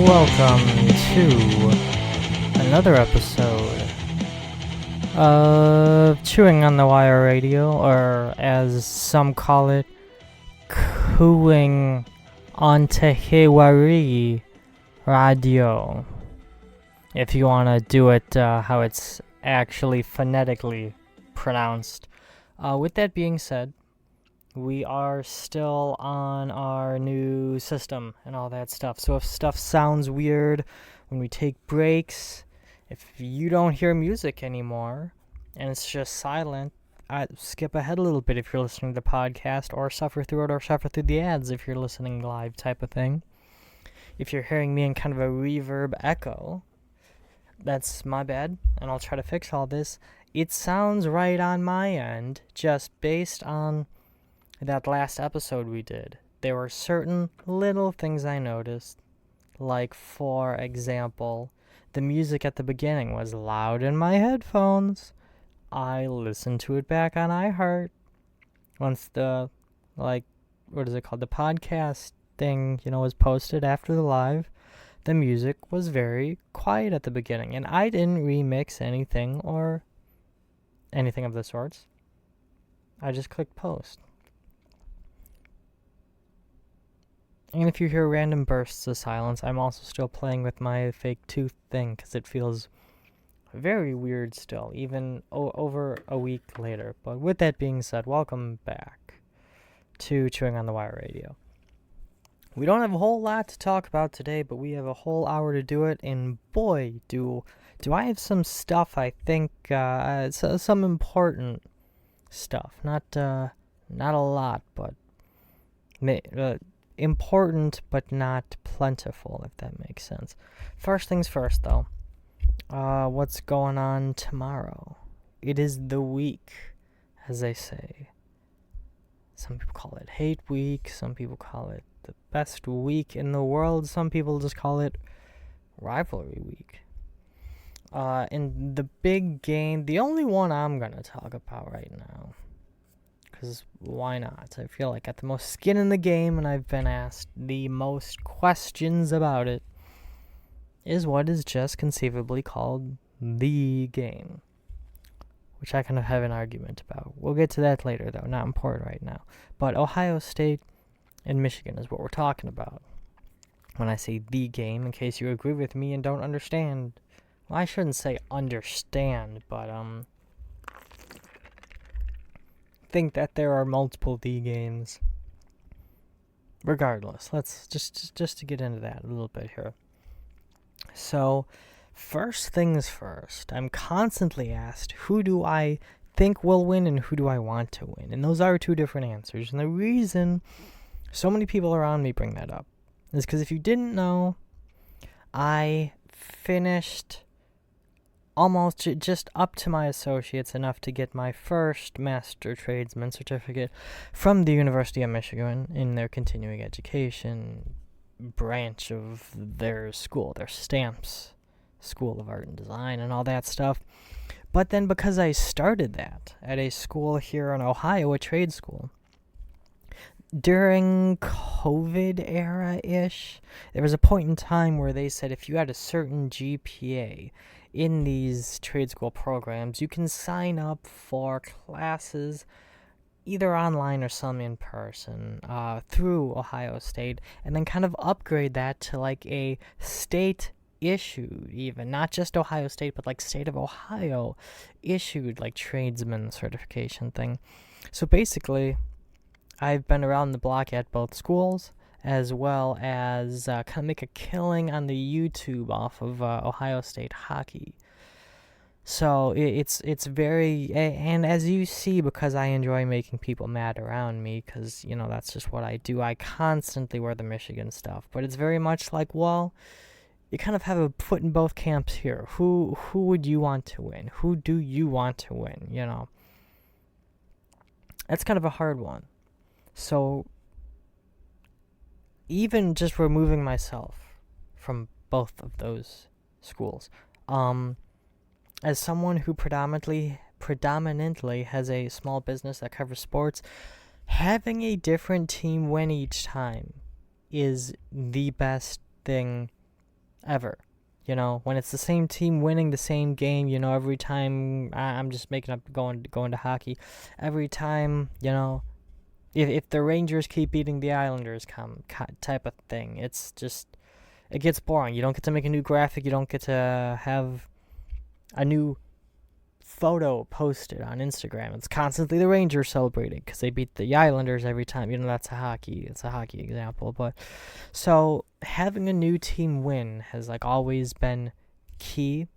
Welcome to another episode of Chewing on the Wire Radio, or as some call it, Cooing on Tehewari Radio. If you want to do it how it's actually phonetically pronounced. With that being said, we are still on our new system and all that stuff. So if stuff sounds weird when we take breaks, if you don't hear music anymore and it's just silent, skip ahead a little bit if you're listening to the podcast, or suffer through it, or suffer through the ads if you're listening live type of thing. If you're hearing me in kind of a reverb echo, that's my bad, and I'll try to fix all this. It sounds right on my end, just based on that last episode we did. There were certain little things I noticed, like, for example, the music at the beginning was loud in my headphones. I listened to it back on iHeart. Once the, what is it called, the podcast thing, was posted after the live, the music was very quiet at the beginning, and I didn't remix anything or anything of the sorts. I just clicked post. And if you hear random bursts of silence, I'm also still playing with my fake tooth thing, because it feels very weird still, even over a week later. But with that being said, welcome back to Chewing on the Wire Radio. We don't have a whole lot to talk about today, but we have a whole hour to do it, and boy, do I have some stuff, I think, some important stuff. Not a lot, but important but not plentiful, if that makes sense. First things first, though. What's going on tomorrow? It is the week, as they say. Some people call it Hate Week. Some people call it the best week in the world. Some people just call it Rivalry Week. And the big game, the only one I'm going to talk about right now, because why not? I feel like I got the most skin in the game, and I've been asked the most questions about it, is what is just conceivably called the game, which I kind of have an argument about. We'll get to that later, though. Not important right now. But Ohio State and Michigan is what we're talking about when I say the game, in case you agree with me and don't understand. Well, I shouldn't say understand, but think that there are multiple the games. Regardless, let's just to get into that a little bit here. So, first things first, I'm constantly asked, who do I think will win and who do I want to win? And those are two different answers. And the reason so many people around me bring that up is because if you didn't know, I finished almost just up to my associates, enough to get my first Master Tradesman certificate from the University of Michigan in their continuing education branch of their school, their STAMPS School of Art and Design and all that stuff. But then because I started that at a school here in Ohio, a trade school, during COVID era-ish, there was a point in time where they said if you had a certain GPA in these trade school programs, you can sign up for classes either online or some in person through Ohio State, and then kind of upgrade that to like a state issued, even not just Ohio State, but like state of Ohio issued like tradesman certification thing. So basically, I've been around the block at both schools. as well as kind of make a killing on the YouTube off of Ohio State hockey. So it's very, and as you see, because I enjoy making people mad around me, because that's just what I do. I constantly wear the Michigan stuff, but it's very much like, well, you kind of have a foot in both camps here. Who would you want to win? Who do you want to win? That's kind of a hard one. So even just removing myself from both of those schools, as someone who predominantly has a small business that covers sports, having a different team win each time is the best thing ever. When it's the same team winning the same game, every time, I'm just making up going to hockey, every time, if the Rangers keep beating the Islanders type of thing, it's just, it gets boring. You don't get to make a new graphic, you don't get to have a new photo posted on Instagram. It's constantly the Rangers celebrating because they beat the Islanders every time. It's a hockey example. But so having a new team win has always been key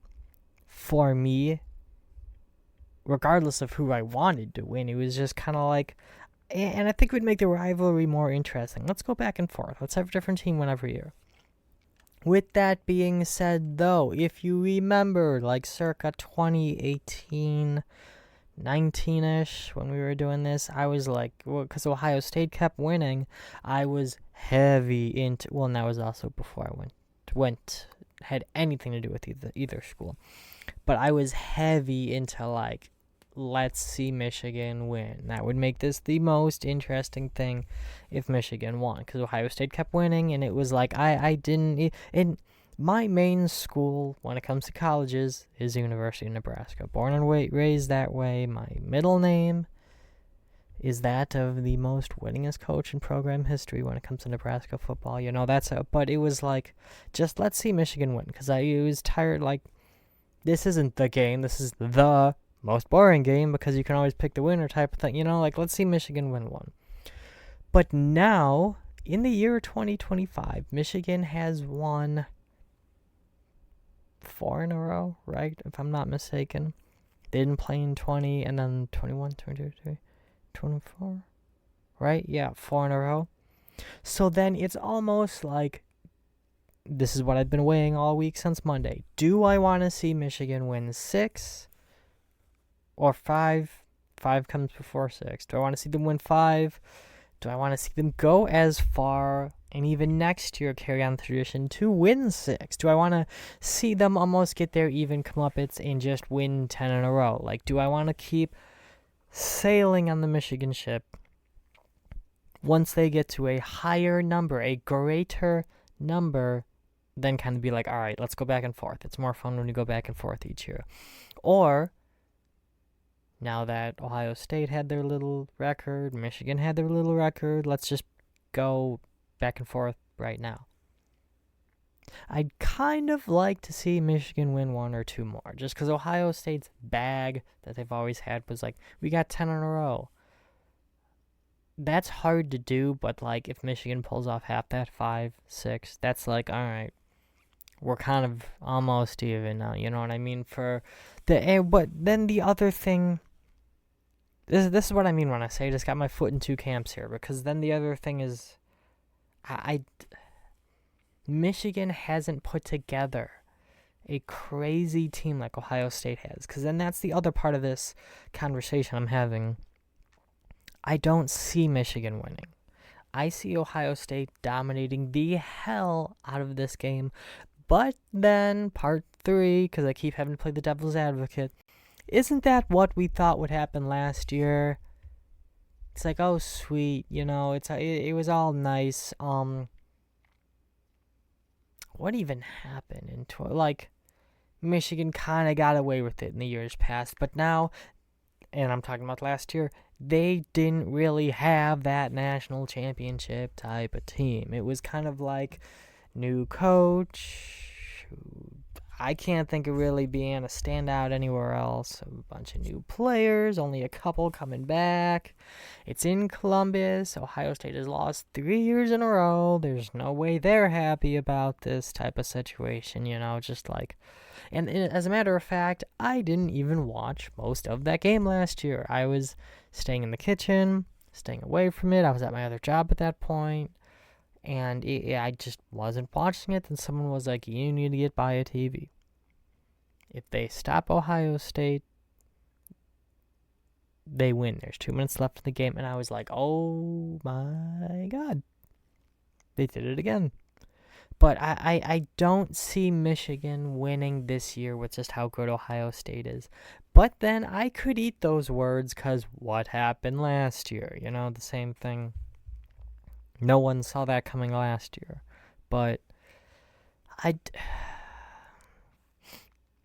for me, regardless of who I wanted to win. It was just kind of and I think it would make the rivalry more interesting. Let's go back and forth. Let's have a different team win every year. With that being said, though, if you remember, circa 2018, 19-ish, when we were doing this, I was because Ohio State kept winning, I was heavy into, and that was also before I had anything to do with either school, but I was heavy into, let's see Michigan win. That would make this the most interesting thing if Michigan won, because Ohio State kept winning, and it was I didn't. In my main school, when it comes to colleges, is the University of Nebraska. Born and raised that way. My middle name is that of the most winningest coach in program history when it comes to Nebraska football. But it was just let's see Michigan win, because I was tired. This isn't the game. This is the most boring game, because you can always pick the winner type of thing. Let's see Michigan win one. But now, in the year 2025, Michigan has won 4 in a row, right? If I'm not mistaken. They didn't play in 20, and then 21, 22, 24, right? Yeah, 4 in a row. So then it's almost this is what I've been weighing all week since Monday. Do I want to see Michigan win 6 or 5? 5 comes before 6. Do I want to see them win 5? Do I want to see them go as far and even next year carry on the tradition to win 6? Do I want to see them almost get their even comeuppance and just win 10 in a row? Do I want to keep sailing on the Michigan ship once they get to a higher number, a greater number, then kind of be all right, let's go back and forth. It's more fun when you go back and forth each year. Or, now that Ohio State had their little record, Michigan had their little record, let's just go back and forth right now. I'd kind of like to see Michigan win 1 or 2 more, just because Ohio State's bag that they've always had was we got 10 in a row. That's hard to do, but if Michigan pulls off half that, 5, 6, that's all right, we're kind of almost even now, you know what I mean? But then the other thing, this is what I mean when I say I just got my foot in 2 camps here, because then the other thing is, Michigan hasn't put together a crazy team like Ohio State has, because then that's the other part of this conversation I'm having. I don't see Michigan winning. I see Ohio State dominating the hell out of this game, but then part 3, because I keep having to play the devil's advocate, isn't that what we thought would happen last year? It's oh sweet, it was all nice. What even happened in Michigan kind of got away with it in the years past, but now, and I'm talking about last year, they didn't really have that national championship type of team. It was kind of new coach, I can't think of really being a standout anywhere else. A bunch of new players, only a couple coming back. It's in Columbus. Ohio State has lost 3 years in a row. There's no way they're happy about this type of situation, just like. And as a matter of fact, I didn't even watch most of that game last year. I was staying in the kitchen, staying away from it. I was at my other job at that point. And I just wasn't watching it. Then someone was like, you need to get by a TV. If they stop Ohio State, they win. There's 2 minutes left in the game. And I was like, oh my God. They did it again. But I don't see Michigan winning this year with just how good Ohio State is. But then I could eat those words because what happened last year? The same thing. No one saw that coming last year. But and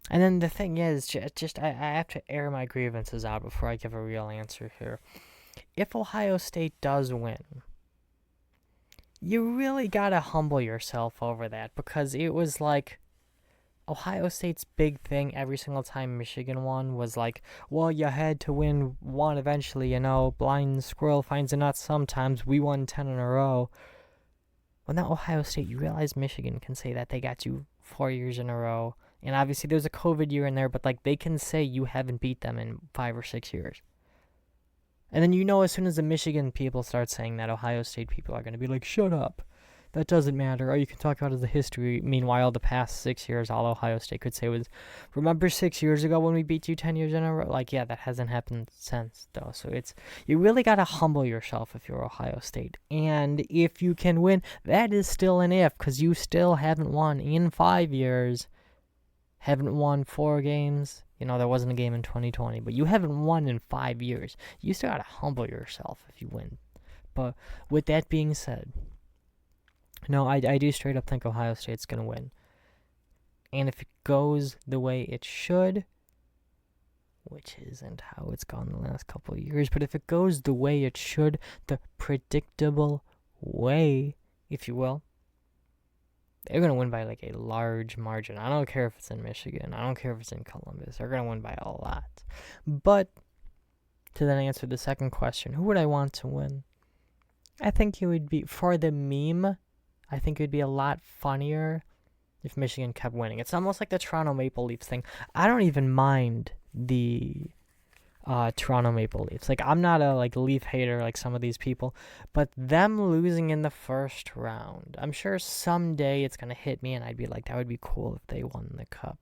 then the thing is, I have to air my grievances out before I give a real answer here. If Ohio State does win, you really gotta humble yourself over that, because it was like Ohio State's big thing every single time Michigan won was like, well, you had to win one eventually, blind squirrel finds a nut sometimes. We won 10 in a row. Well, now Ohio State, you realize Michigan can say that they got you 4 years in a row. And obviously there's a COVID year in there, but like they can say you haven't beat them in 5 or 6 years. And then as soon as the Michigan people start saying that, Ohio State people are going to be like, shut up. That doesn't matter. Or you can talk about it as a history. Meanwhile, the past 6 years, all Ohio State could say was, remember 6 years ago when we beat you 10 years in a row? Like, yeah, that hasn't happened since, though. So you really got to humble yourself if you're Ohio State. And if you can win, that is still an if, because you still haven't won in 5 years. Haven't won 4 games. There wasn't a game in 2020, but you haven't won in 5 years. You still got to humble yourself if you win. But with that being said, no, I do straight up think Ohio State's going to win. And if it goes the way it should, which isn't how it's gone the last couple of years, but if it goes the way it should, the predictable way, if you will, they're going to win by like a large margin. I don't care if it's in Michigan. I don't care if it's in Columbus. They're going to win by a lot. But to then answer the second question, who would I want to win? I think it would be, for the meme, I think it would be a lot funnier if Michigan kept winning. It's almost like the Toronto Maple Leafs thing. I don't even mind the Toronto Maple Leafs. Like, I'm not a Leaf hater like some of these people, but them losing in the first round, I'm sure someday it's gonna hit me and I'd be like, that would be cool if they won the cup,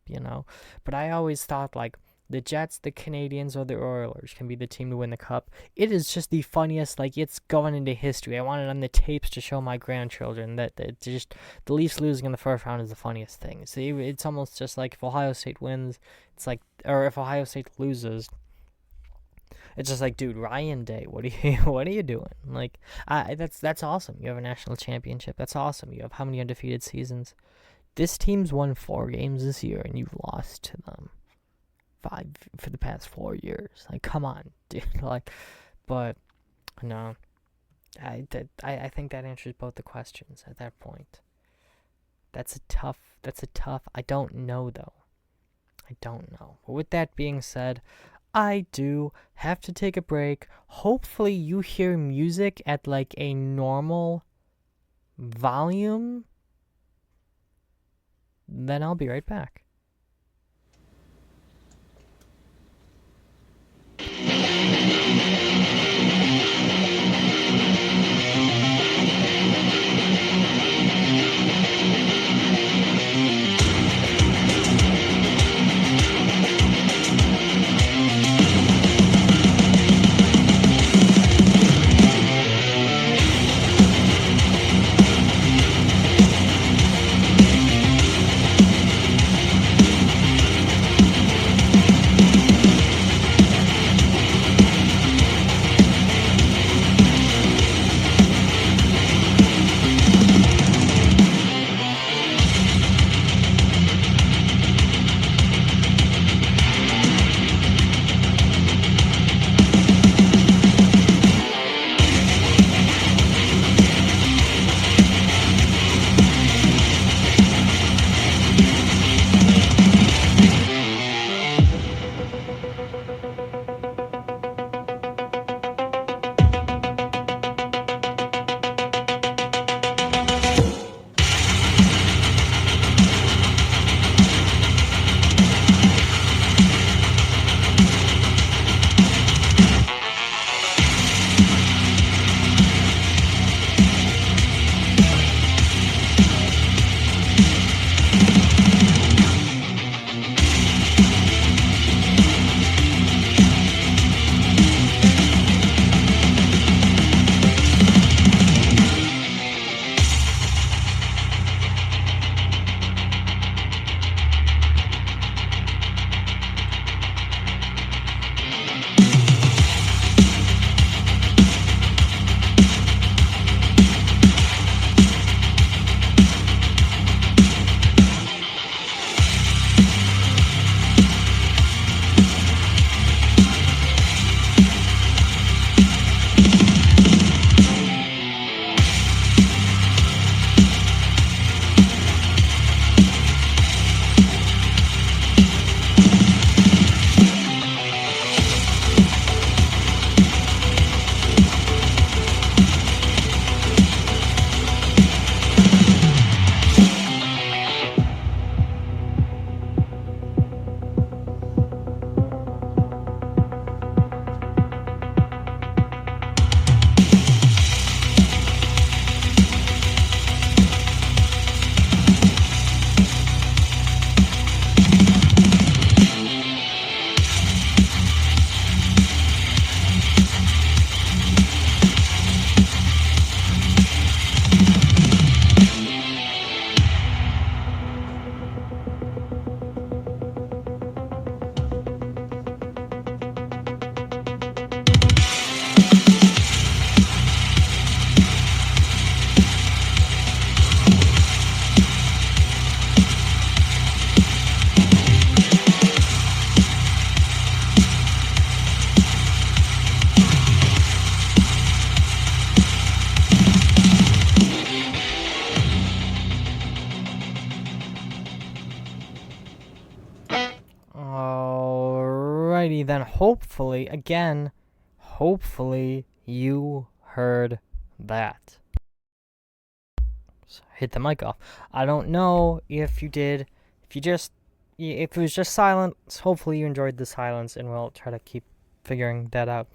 But I always thought like the Jets, the Canadians, or the Oilers can be the team to win the cup. It is just the funniest. Like, it's going into history. I want it on the tapes to show my grandchildren that just the Leafs losing in the first round is the funniest thing. See, it's almost just like if Ohio State wins, it's like, or if Ohio State loses, it's just like, dude, Ryan Day, what are you doing? Like, that's awesome. You have a national championship. That's awesome. You have how many undefeated seasons? This team's won 4 games this year, and you've lost to them 5 for the past 4 years. Like, come on, dude. Like, but no, I think that answers both the questions at that point. That's a tough. I don't know though. I don't know. But with that being said, I do have to take a break. Hopefully you hear music at like a normal volume. Then I'll be right back. Alrighty then, hopefully you heard that. So hit the mic off. I don't know if you did. If it was just silence, hopefully you enjoyed the silence, and we'll try to keep figuring that out.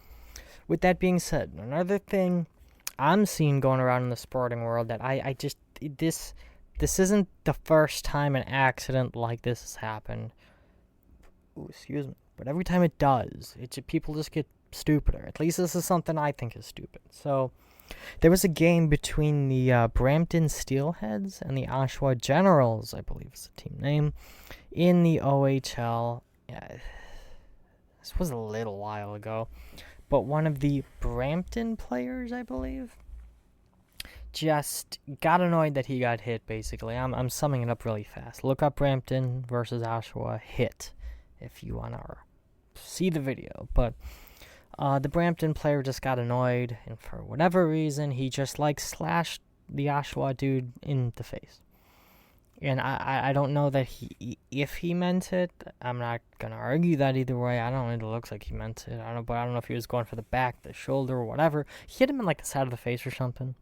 With that being said, another thing I'm seeing going around in the sporting world that this isn't the first time an accident like this has happened. Ooh, excuse me. But every time it does, people just get stupider. At least this is something I think is stupid. So, there was a game between the Brampton Steelheads and the Oshawa Generals, I believe is the team name, in the OHL. This was a little while ago. But one of the Brampton players, I believe, just got annoyed that he got hit, basically. I'm summing it up really fast. Look up Brampton versus Oshawa hit if you want to see the video. But the Brampton player just got annoyed, and for whatever reason, he just slashed the Oshawa dude in the face. And I don't know that if he meant it. I'm not gonna argue that either way. I don't know. It looks like he meant it. I don't know if he was going for the back, the shoulder, or whatever. He hit him in the side of the face or something.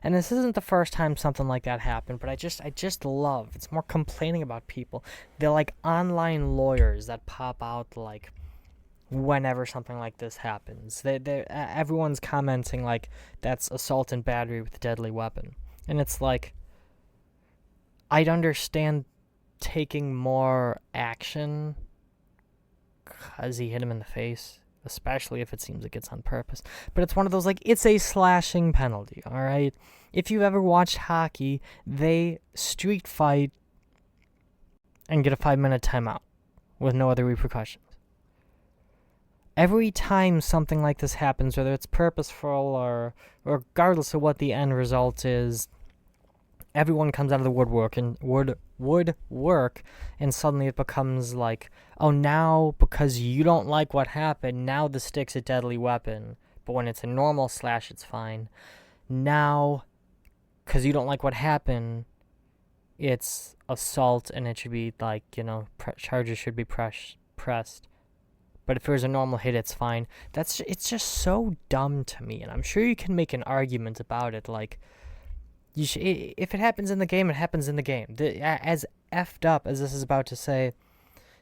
And this isn't the first time something like that happened, but I just love. It's more complaining about people. They're online lawyers that pop out whenever something like this happens. Everyone's commenting that's assault and battery with a deadly weapon, and it's I'd understand taking more action because he hit him in the face, especially if it seems like it's on purpose. But it's one of those, it's a slashing penalty, alright? If you've ever watched hockey, they street fight and get a 5-minute timeout with no other repercussions. Every time something like this happens, whether it's purposeful or regardless of what the end result is, everyone comes out of the woodwork and suddenly it becomes oh, now because you don't like what happened, now the stick's a deadly weapon. But when it's a normal slash, it's fine. Now, because you don't like what happened, it's assault, and it should be charges should be pressed. But if it was a normal hit, it's fine. It's just so dumb to me, and I'm sure you can make an argument about it, if it happens in the game, it happens in the game. As effed up as this is about to say,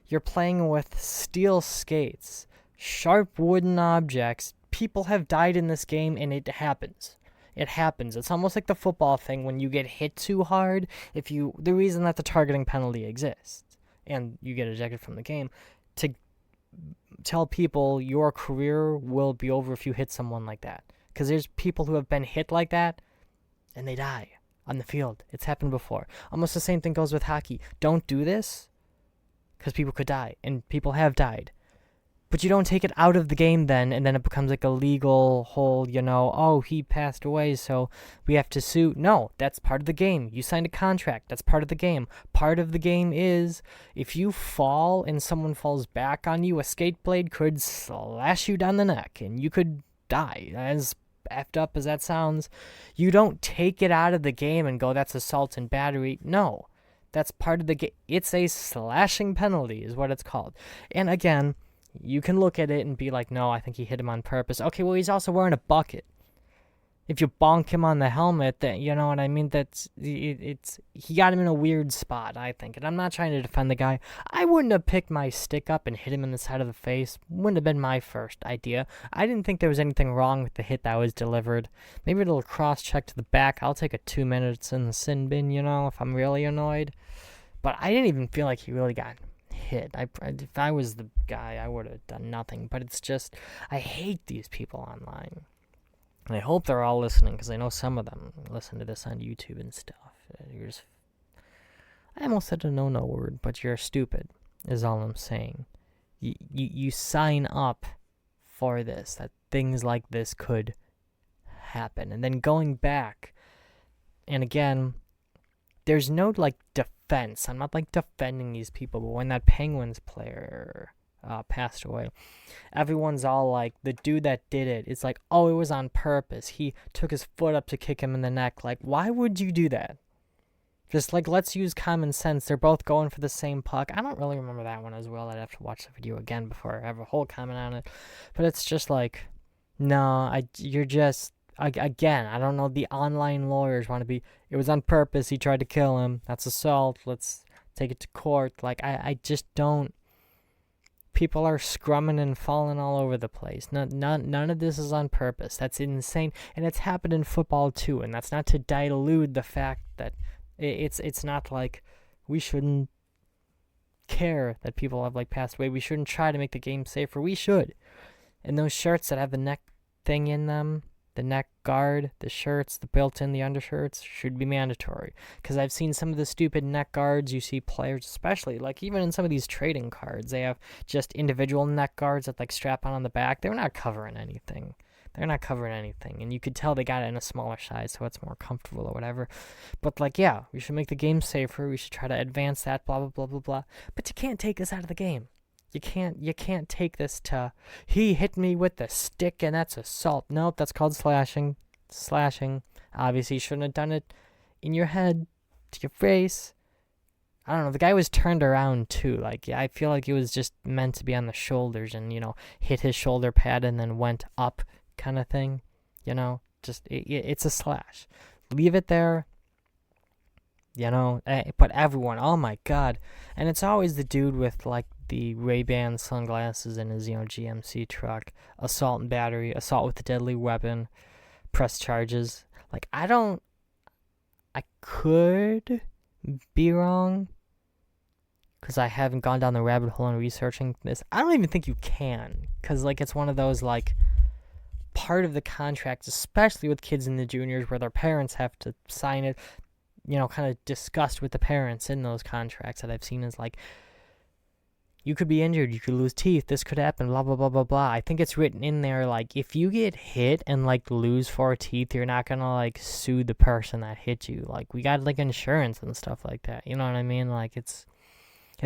you're playing with steel skates, sharp wooden objects. People have died in this game, and it happens. It happens. It's almost like the football thing when you get hit too hard. The reason that the targeting penalty exists, and you get ejected from the game, to tell people your career will be over if you hit someone like that. Because there's people who have been hit like that, and they die on the field. It's happened before. Almost the same thing goes with hockey. Don't do this, because people could die, and people have died. But you don't take it out of the game then, and then it becomes a legal whole, oh, he passed away, so we have to sue. No, that's part of the game. You signed a contract. That's part of the game. Part of the game is, if you fall and someone falls back on you, a skate blade could slash you down the neck, and you could die. As effed up as that sounds, you don't take it out of the game and go, that's assault and battery. No, that's part of the game. It's a slashing penalty is what it's called. And again, you can look at it and be like, no, I think he hit him on purpose. Okay, well, he's also wearing a bucket. If you bonk him on the helmet, then you know what I mean. He got him in a weird spot, I think. And I'm not trying to defend the guy. I wouldn't have picked my stick up and hit him in the side of the face. Wouldn't have been my first idea. I didn't think there was anything wrong with the hit that was delivered. Maybe a little cross check to the back. I'll take a 2 minutes in the sin bin, if I'm really annoyed. But I didn't even feel like he really got hit. If I was the guy, I would have done nothing. But it's just, I hate these people online. And I hope they're all listening, because I know some of them listen to this on YouTube and stuff. I almost said a no word, but you're stupid, is all I'm saying. You sign up for this, that things like this could happen. And then going back, and again, there's no defense. I'm not defending these people, but when that Penguins player passed away, everyone's all the dude that did it, it's oh, it was on purpose. He took his foot up to kick him in the neck. Why would you do that? Just like, let's use common sense. They're both going for the same puck. I don't really remember that one as well. I'd have to watch the video again before I have a whole comment on it. But it's just like, no, you're just, again, I don't know, the online lawyers want to be, it was on purpose, he tried to kill him, that's assault, let's take it to court. Like, I just don't, people are scrumming and falling all over the place. None of this is on purpose. That's insane. And it's happened in football too, and that's not to dilute the fact that it's not like we shouldn't care that people have like passed away. We shouldn't try to make the game safer. We should. And those shirts that have the neck thing in them, the neck guard, the shirts, the built-in, the undershirts, should be mandatory. Because I've seen some of the stupid neck guards you see players, especially, like even in some of these trading cards, they have just individual neck guards that like strap on the back. They're not covering anything. And you could tell they got it in a smaller size, so it's more comfortable or whatever. But like, yeah, we should make the game safer. We should try to advance that, blah, blah, blah, blah, blah. But you can't take this out of the game. You can't take this to, he hit me with the stick and that's assault. Nope, that's called slashing. Obviously, you shouldn't have done it in your head, to your face. I don't know, the guy was turned around too. Like, I feel like it was just meant to be on the shoulders and, hit his shoulder pad and then went up kind of thing. Just, it's a slash. Leave it there. But everyone, oh my god. And it's always the dude with like the Ray-Ban sunglasses in his, GMC truck, assault and battery, assault with a deadly weapon, press charges. Like, I could be wrong because I haven't gone down the rabbit hole in researching this. I don't even think you can, because like it's one of those like part of the contract, especially with kids in the juniors where their parents have to sign it, kind of discussed with the parents in those contracts that I've seen is like, you could be injured, you could lose teeth, this could happen, blah, blah, blah, blah, blah. I think it's written in there, like, if you get hit and, like, lose 4 teeth, you're not gonna, like, sue the person that hit you. Like, we got, like, insurance and stuff like that. You know what I mean? Like, it's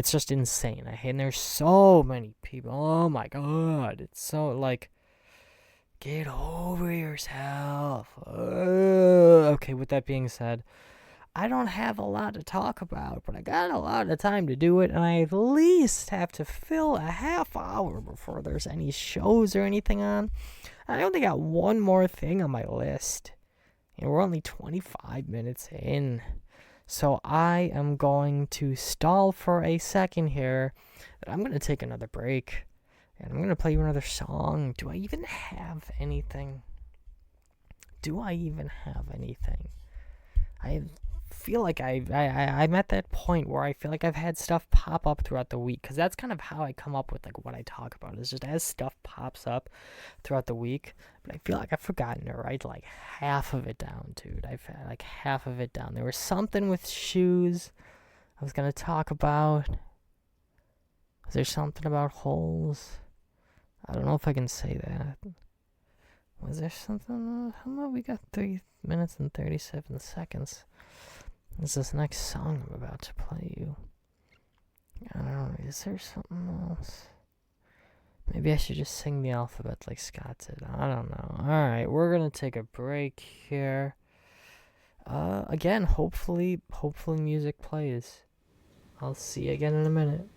just insane. And there's so many people. Oh, my God. It's so, like, get over yourself. Okay, with that being said, I don't have a lot to talk about, but I got a lot of time to do it, and I at least have to fill a half hour before there's any shows or anything on. I only got one more thing on my list, and we're only 25 minutes in. So I am going to stall for a second here, and I'm going to take another break, and I'm going to play you another song. Do I even have anything? I feel like I'm at that point where I feel like I've had stuff pop up throughout the week, because that's kind of how I come up with like what I talk about, is just as stuff pops up throughout the week. But I feel like I've forgotten to write like half of it down, dude. I've had like half of it down. There was something with shoes I was gonna talk about. Was there something about holes? I don't know if I can say that. Was there something? How about we got 3 minutes and 37 seconds? Is this next song I'm about to play you? I don't know, is there something else? Maybe I should just sing the alphabet like Scott did. I don't know. Alright, we're gonna take a break here. Again, hopefully music plays. I'll see you again in a minute.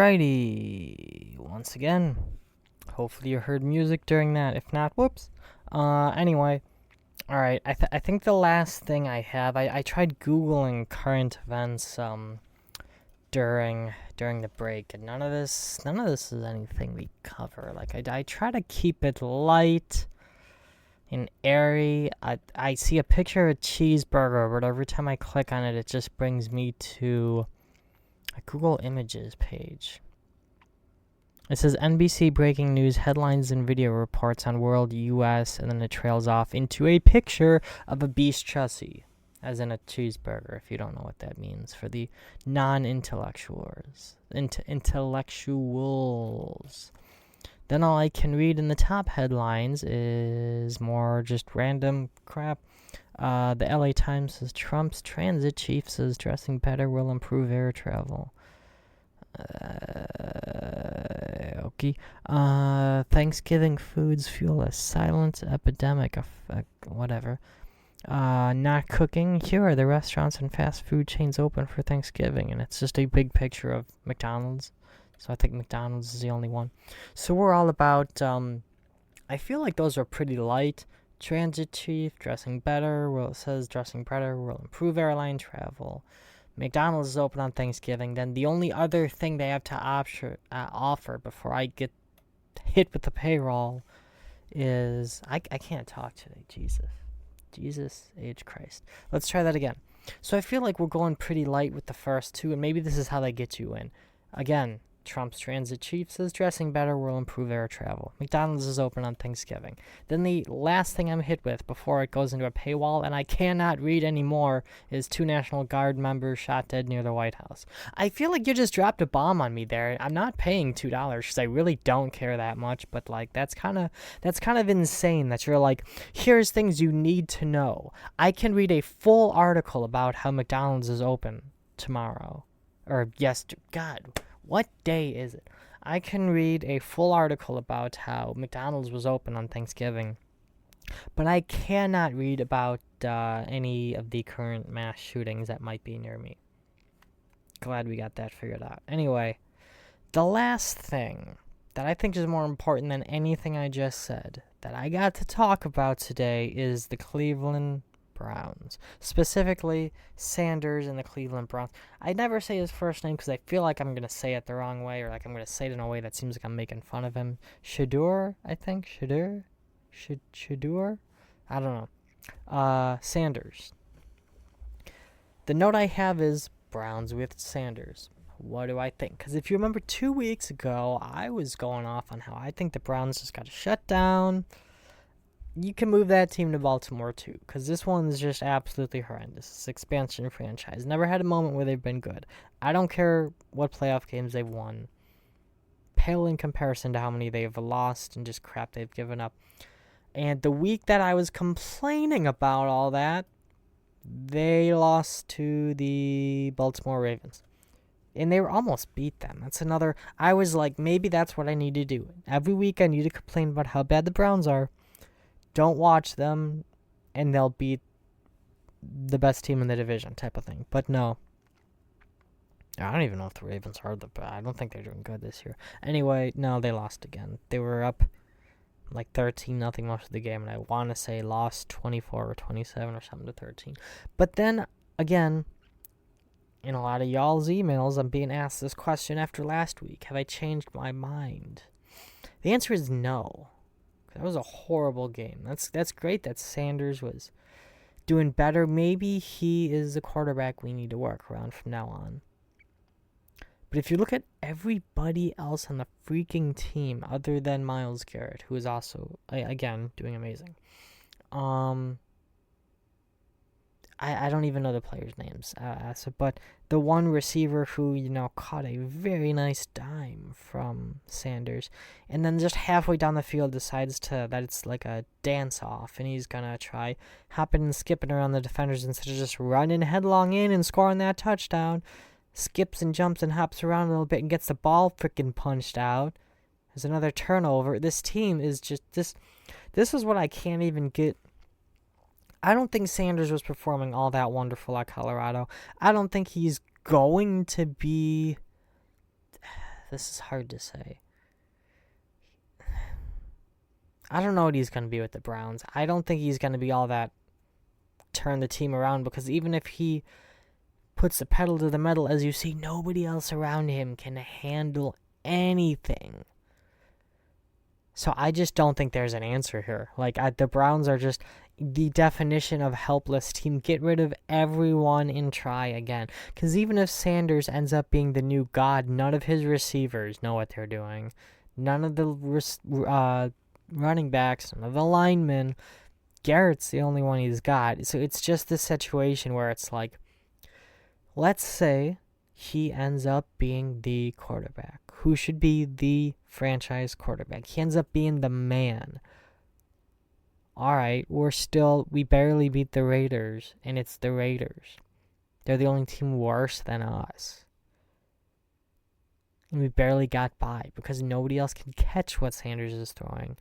Alrighty, once again, hopefully you heard music during that. If not, whoops. Anyway, alright, I think the last thing I have, I tried Googling current events, during the break, and none of this is anything we cover. Like, I try to keep it light and airy. I see a picture of a cheeseburger, but every time I click on it, it just brings me to a Google Images page. It says NBC breaking news headlines and video reports on world US, and then it trails off into a picture of a beef chassis, as in a cheeseburger, if you don't know what that means for the non-intellectuals. Intellectuals. Then all I can read in the top headlines is more just random crap. The LA Times says Trump's transit chief says dressing better will improve air travel. Okay. Thanksgiving foods fuel a silent epidemic of whatever. Not cooking. Here are the restaurants and fast food chains open for Thanksgiving, and it's just a big picture of McDonald's. So I think McDonald's is the only one. So we're all about, I feel like those are pretty light. Transit chief, dressing better. Well, it says dressing better will improve airline travel. McDonald's is open on Thanksgiving. Then the only other thing they have to offer before I get hit with the payroll is, I can't talk today, Jesus H. Christ. Let's try that again. So I feel like we're going pretty light with the first two, and maybe this is how they get you in. Again, Trump's transit chief says dressing better will improve air travel. McDonald's is open on Thanksgiving. Then the last thing I'm hit with before it goes into a paywall, and I cannot read anymore, is 2 National Guard members shot dead near the White House. I feel like you just dropped a bomb on me there. I'm not paying $2 because I really don't care that much, but like that's kind of insane that you're like, here's things you need to know. I can read a full article about how McDonald's is open tomorrow. Or God, what day is it? I can read a full article about how McDonald's was open on Thanksgiving, but I cannot read about any of the current mass shootings that might be near me. Glad we got that figured out. Anyway, the last thing that I think is more important than anything I just said that I got to talk about today is the Cleveland Browns, specifically Sanders and the Cleveland Browns. I never say his first name because I feel like I'm going to say it the wrong way, or like I'm going to say it in a way that seems like I'm making fun of him. Shedeur, I think. Shedeur? I don't know. Sanders. The note I have is Browns with Sanders. What do I think? Because if you remember 2 weeks ago, I was going off on how I think the Browns just got to shut down. You can move that team to Baltimore, too, because this one's just absolutely horrendous. This expansion franchise. Never had a moment where they've been good. I don't care what playoff games they've won. Pale in comparison to how many they've lost and just crap they've given up. And the week that I was complaining about all that, they lost to the Baltimore Ravens. And they were almost beat them. That's another... I was like, maybe that's what I need to do. Every week I need to complain about how bad the Browns are. Don't watch them, and they'll beat the best team in the division type of thing. But no. I don't even know if the Ravens are the best. I don't think they're doing good this year. Anyway, no, they lost again. They were up like 13-0 most of the game, and I want to say lost 24 or 27 or something to 13. But then, again, in a lot of y'all's emails, I'm being asked this question after last week. Have I changed my mind? The answer is no. That was a horrible game. That's great that Sanders was doing better. Maybe he is the quarterback we need to work around from now on. But if you look at everybody else on the freaking team other than Myles Garrett, who is also, again, doing amazing. I don't even know the players' names. But the one receiver who, caught a very nice dime from Sanders, and then just halfway down the field decides that it's like a dance-off, and he's going to try hopping and skipping around the defenders instead of just running headlong in and scoring that touchdown. Skips and jumps and hops around a little bit and gets the ball freaking punched out. There's another turnover. This team is just... This is what I can't even get... I don't think Sanders was performing all that wonderful at Colorado. I don't think he's going to be this is hard to say. I don't know what he's going to be with the Browns. I don't think he's going to be all that turn the team around, because even if he puts the pedal to the metal, as you see, nobody else around him can handle anything. So I just don't think there's an answer here. Like, the Browns are just the definition of helpless team. Get rid of everyone and try again. Because even if Sanders ends up being the new god, none of his receivers know what they're doing. None of the running backs, none of the linemen. Garrett's the only one he's got. So it's just this situation where it's like, let's say he ends up being the quarterback. Who should be the franchise quarterback? He ends up being the man. Alright, we barely beat the Raiders, and it's the Raiders. They're the only team worse than us. And we barely got by because nobody else can catch what Sanders is throwing.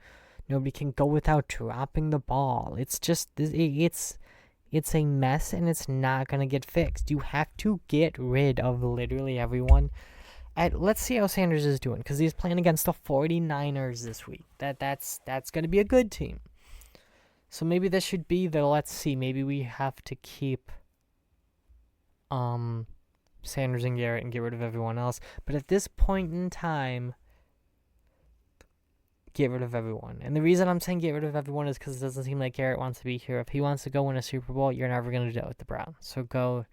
Nobody can go without dropping the ball. It's just, it's a mess, and it's not going to get fixed. You have to get rid of literally everyone. Let's see how Sanders is doing, because he's playing against the 49ers this week. That's going to be a good team. So maybe this should be let's see. Maybe we have to keep Sanders and Garrett and get rid of everyone else. But at this point in time, get rid of everyone. And the reason I'm saying get rid of everyone is because it doesn't seem like Garrett wants to be here. If he wants to go win a Super Bowl, you're never going to do it with the Browns. So go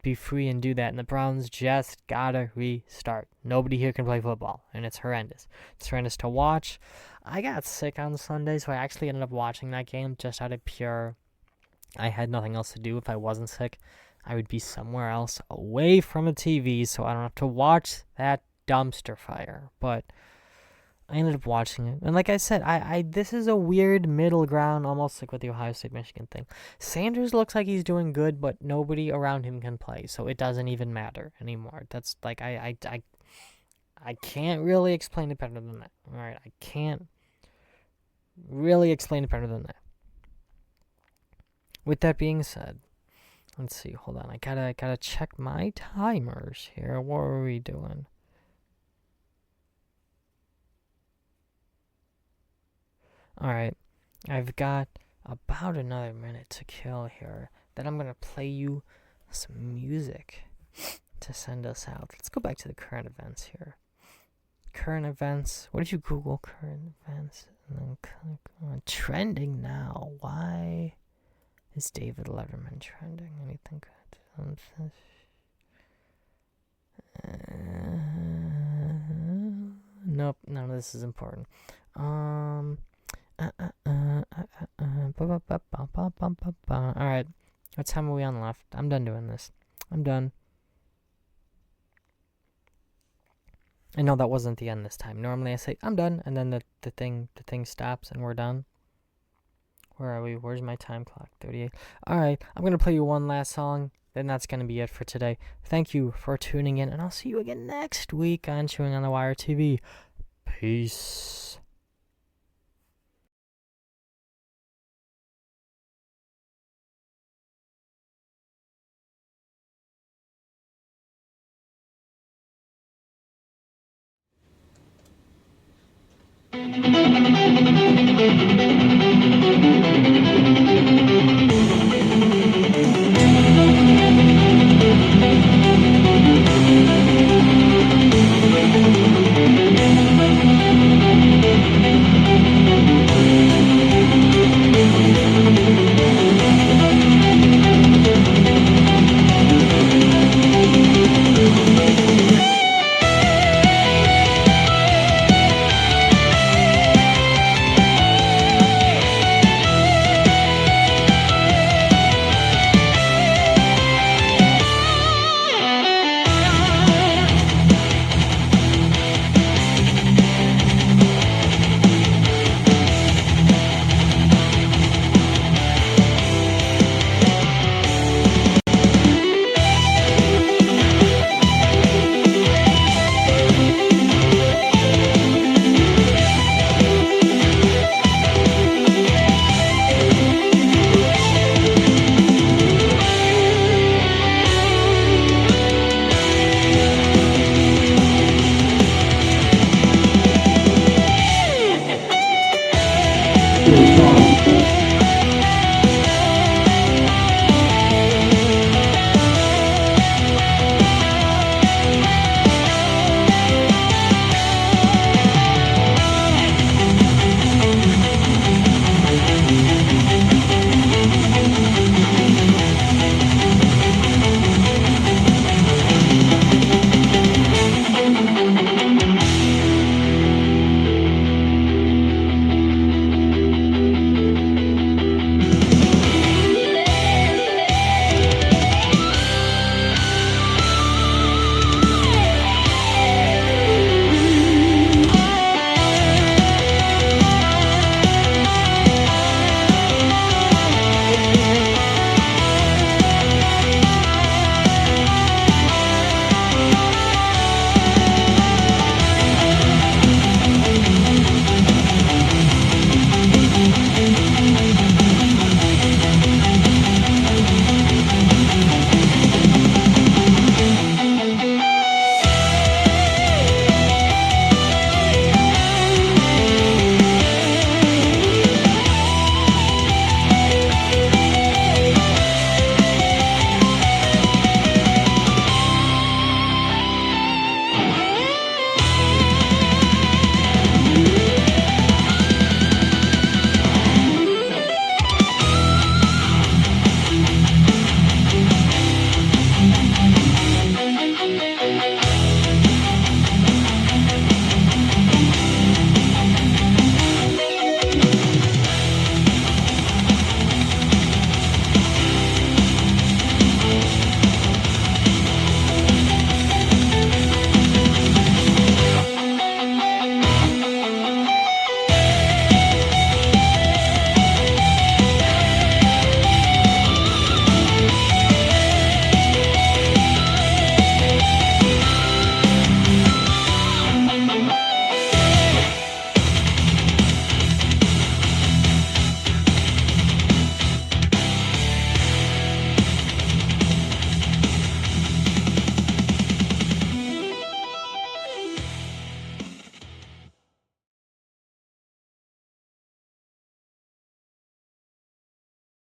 be free and do that. And the Browns just gotta restart. Nobody here can play football, and it's horrendous. It's horrendous to watch. I got sick on Sunday, so I actually ended up watching that game just out of pure... I had nothing else to do. If I wasn't sick, I would be somewhere else away from a TV, so I don't have to watch that dumpster fire. But I ended up watching it. And like I said, this is a weird middle ground, almost like with the Ohio State-Michigan thing. Sanders looks like he's doing good, but nobody around him can play, so it doesn't even matter anymore. That's like, I can't really explain it better than that. All right, I can't really explain it better than that. With that being said, let's see, hold on. I gotta check my timers here. What are we doing? Alright, I've got about another minute to kill here. Then I'm gonna play you some music to send us out. Let's go back to the current events here. Current events. What did you Google? Current events. And then click on trending now. Why is David Letterman trending? Anything good? Nope, none of this is important. Alright, what time are we on left? I'm done doing this. I'm done. I know that wasn't the end this time. Normally I say I'm done, and then the thing stops and we're done. Where are we? Where's my time clock? 38. Alright, I'm gonna play you one last song, then that's gonna be it for today. Thank you for tuning in, and I'll see you again next week on Chewing on the Wire TV. Peace.